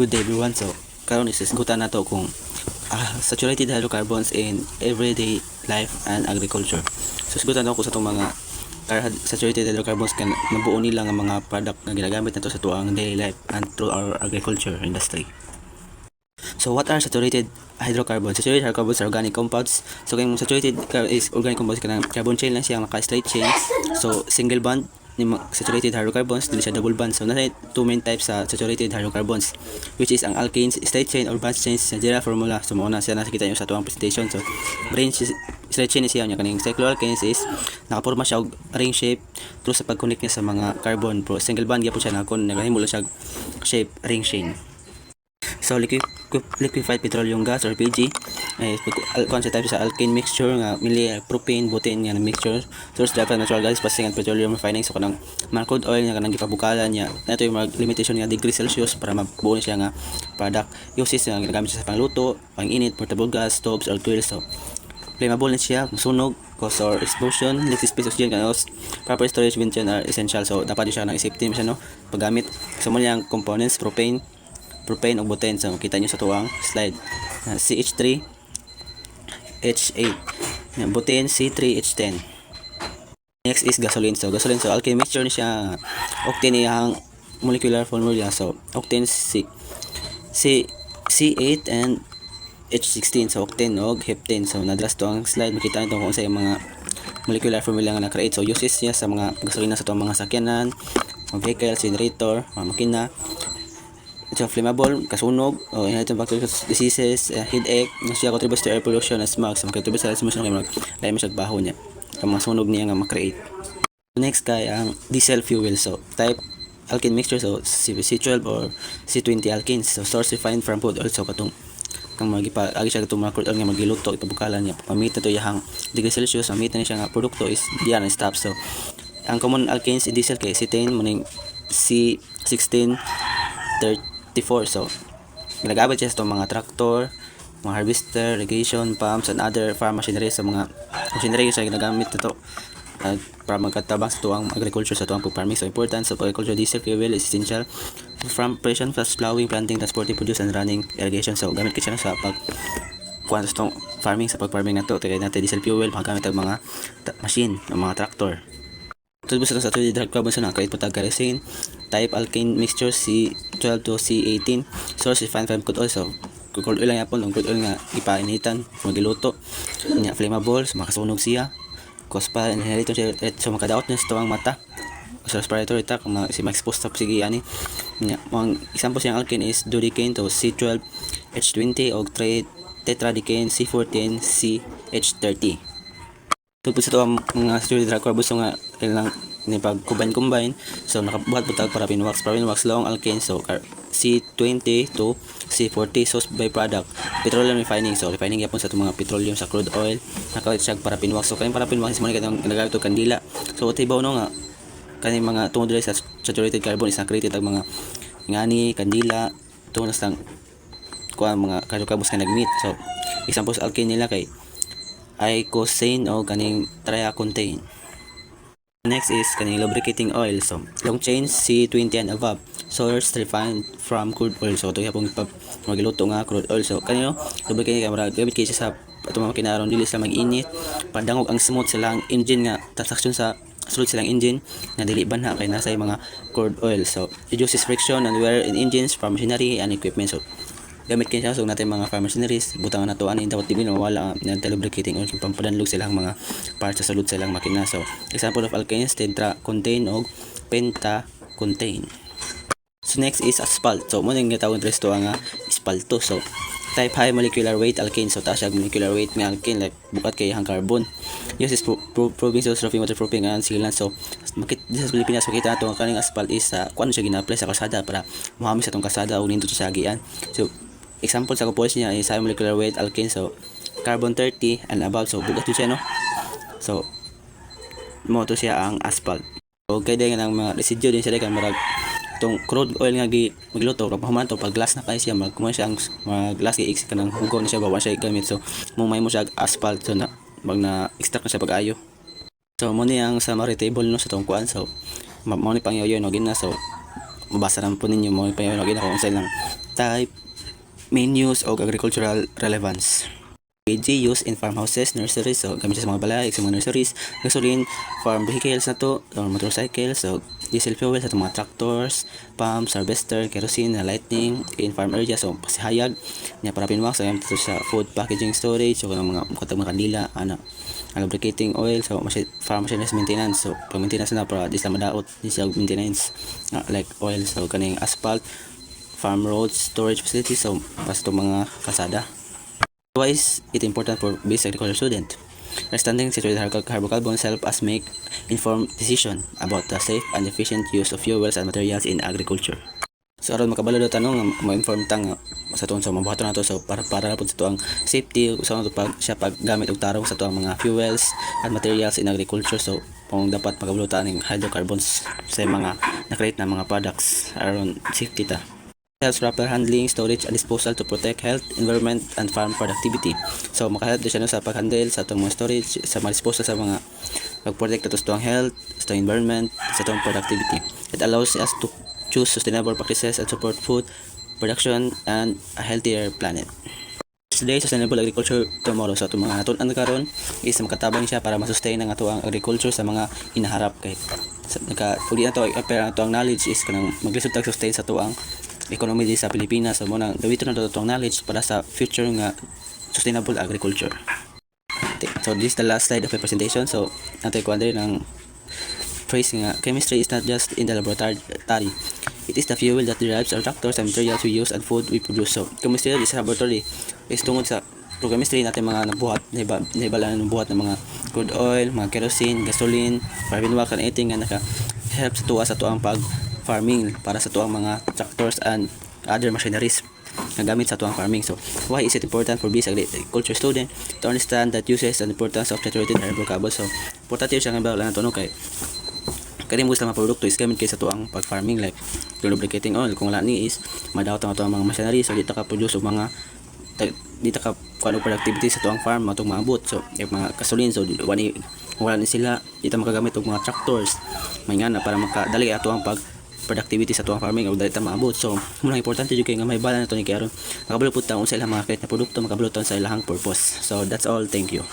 Good day everyone. So, karon is isgutan nato kung saturated hydrocarbons in everyday life and agriculture. So, isgutan nato ko sa itong mga saturated hydrocarbons kan nabuo nila nga mga product na ginagamit nato sa tuang daily life and through our agriculture industry. So, what are saturated hydrocarbons? Saturated hydrocarbons are organic compounds. So, kung saturated is organic compounds kanang carbon chain lang siya, maka straight chains. So, single bond ni saturated hydrocarbons, dili siya double bond. So, nasa two main types sa saturated hydrocarbons, which is ang alkanes, straight chain or branch chains sa general formula. So, mauna siya nakita niyo sa tuwang presentation. So, branch straight chain siya niya kaning cycloalkanes is nakaporma siya og ring shape through sa pag-connect niya sa mga carbon. Pro single bond gyapon siya nakon nagahimo siya shape ring chain. So, liquefied petroleum gas or LPG concept type sa alkane mixture nga mili propane butane nga mixture source dapat natural gas passing and petroleum refining. So kanang crude oil nga kanang gipabukalan niya nato yung limitation nga degree Celsius para mabuo siya nga product uses nga ginagamit siya sa pangluto, pang-init, portable gas, stoves or grills. So flammable na siya, masunog, cause or explosion, little space oxygen kanos, proper storage ventilation are essential. So dapat siya nang safety siya no paggamit. So mo yang components propane ug butane. So kita nyo sa tuwang slide CH3 H8 butane C3H10. Next is gasoline. So alkane mixture ni siya octane ang molecular formula. So octane C8 and H16. So octane og heptane. So nadras to ang slide, makita nito kung sa mga molecular formula nga na-create. So uses niya sa mga gasolina sa tuwang mga sakyanan, mga vehicle, generator, mga makina. Ito flammable, kasunog, o inhaled bacterial diseases, headache, siya contributes to air pollution and smog. So contributes sa emission kay lahi siya baho niya. Ang mga sunog niya nga ma-create. Next kay ang diesel fuel. So type alkane mixture, so C12 or C20 alkanes. So source refined from food oil. So katong kang magipa agi siya katong mga crude oil nga magiluto ipabukalan niya. Pamita to yang degree Celsius, pamita ni siya nga produkto is diyan stop. So ang common alkanes in diesel kay cetane muning C16 34. So ginagamit siya sa mga traktor, mga harvester, irrigation pumps and other farm machinery. Sa mga machinery siya ginagamit ito para magkatabang sa tuwang agriculture, sa tuwang farming. So important sa agriculture, diesel fuel is essential from operation fast plowing, planting, transporting, produce and running irrigation. So gamit siya sa pag kuan sa tuwang farming, sa pag-farming nato tagay natin diesel fuel magamit ang mga machine, ang mga traktor. Tulad sa saturated hydrocarbons na kahit patag kerosene type alkane mixture C12 to C18 source refined from crude oil. So crude oil lang yapon, ang crude oil nga ipainitan magiluto nya flammable, so makasunog siya cause pa inhalation siya, so makadaot na sa tuwang mata so respiratory tract si ma-expose sa sige ani nya. Ang example siyang alkane is dodecane to C12 H20 o tetradecane C14 CH30. Tugod sa ito ang mga saturated hydrocarbons nga kailang ni pag combine. So nakabuhat butag parafin wax long alkane. So C20 to C40 source byproduct petroleum refining. So refining yapon sa itong mga petroleum sa crude oil nakalit siya parafin wax. So kaning parafin wax is man katong ginagamit og kandila. So tibaw no nga kaning mga tungod sa saturated carbon is created ang mga ngani kandila tungod sa kuan mga hydrocarbons nga nagmeet. So example sa alkane nila kay icosane o kaning triacontain. Next is kaning lubricating oil. So long chain C20 and above source refined from crude oil. So ito yapong magiluto nga crude oil. So kanino lubricating camera gamit kay sa atong mga kinaron dili sa mag-init pandangog ang smooth silang engine nga transaction sa sulod silang engine nga dili banha kay nasa mga crude oil. So reduces friction and wear in engines from machinery and equipment. So gamit kayo siya so natin mga farm machineries butang na to ani dapat di mawala ng lubricating oil kung pampadandog silang mga parts sa sulod silang makina. So example of alkanes tetra contain og penta contain. So next is asphalt. So mo ning gitawag resto nga espalto. So type high molecular weight alkane. So taas siya molecular weight nga alkane like bukat kay hang carbon. Uses proving source of waterproofing and sealant. So sa Pilipinas makita nato ang kaning asphalt is kuan siya gina-apply sa kalsada para mahami sa tong kalsada ug nindot sa agian. So example sa composition niya is high molecular weight alkane. So carbon 30 and above. So bugat siya no. So mo to siya ang asphalt. So kay nga ng mga residue din siya kan marag tong crude oil nga magluto ra pahuman to pag glass na kay siya magkuman siya ang glass gi x kanang hugo ni siya bawa siya gamit. So mumay mo siya asphalt so na mag na extract na siya pag-ayo. So mo ni ang summary table no sa tong kuan. So mo ni pangyoyo no gina. So mabasa naman po ninyo mo payo no gina kung sa ilang type, main use o agricultural relevance. LPG used in farmhouses, nurseries, so gamit siya sa mga balay, sa mga nurseries, gasoline, farm vehicles na to, or motorcycles, so diesel fuel sa itong mga tractors, pumps, harvester, kerosene, lighting, in farm area, so pasihayag, niya para pinwak, so gamit ito sa food packaging storage, so mga kandila, lubricating oil, so farm machineries maintenance, so pag maintenance na para di sila madaot, di sila maintenance, like oil, so kaning asphalt, farm roads, storage facilities, so pas itong mga kalsada. Why is it important for basic agriculture student? Understanding situated hydrocarbons help us make informed decision about the safe and efficient use of fuels and materials in agriculture. So aron makabalo do tanong mo inform tang sa tuon sa mabuhaton nato so para pud sa tuang safety sa pag siya paggamit og tarong sa tuang mga fuels and materials in agriculture, so kung dapat makabalo ta ning hydrocarbons sa mga na-create na mga products aron safety ta. Helps proper handling, storage, and disposal to protect health, environment, and farm productivity. So, makahelp din siya sa pag-handle, sa itong mga storage, sa mga disposal sa mga pag-protect ito sa itong health, sa itong environment, sa itong productivity. It allows us to choose sustainable practices and support food production and a healthier planet. Today, sustainable agriculture tomorrow. So, itong mga natunan karon is makatabang siya para masustain ang ato ang agriculture sa mga hinaharap. Kahit uli na ito, pero ito ang knowledge is kanang maglisod sustain sa ito ang economy di sa Pilipinas, so mo nang dawito na itong knowledge para sa future nga sustainable agriculture. So this is the last slide of my presentation. So natay ko andre ng phrase nga chemistry is not just in the laboratory, it is the fuel that derives our tractors and materials we use and food we produce. So chemistry is laboratory is tungod sa chemistry natin mga nabuhat nahibala ng buhat ng mga crude oil, mga kerosene, gasoline, carbon wax and anything nga naka help sa tuwa sa tuang pag farming para sa tuang mga tractors and other machineries na gamit sa tuang farming. So why is it important for basic agriculture student to understand that uses and importance of saturated hydrocarbons? So importante siya nga ba lang nato no kay kani mo sa mga produkto is gamit kay sa tuang pag farming, like lubricating oil. Kung wala ni is madawat ang tuang mga machineries, so dito ka produce og mga dito ka kuno productivity sa tuang farm matong maabot. So yung mga gasoline, so wala ni sila dito makagamit og mga tractors may nga na para makadali ato ang pag productivity sa tuwang farming o dali ta maabot. So muna importante jud kay nga may bala na to ni karon nakabalo pud ta sa ilang mga kahit na produkto makabalo sa ilahang purpose. So that's all, thank you.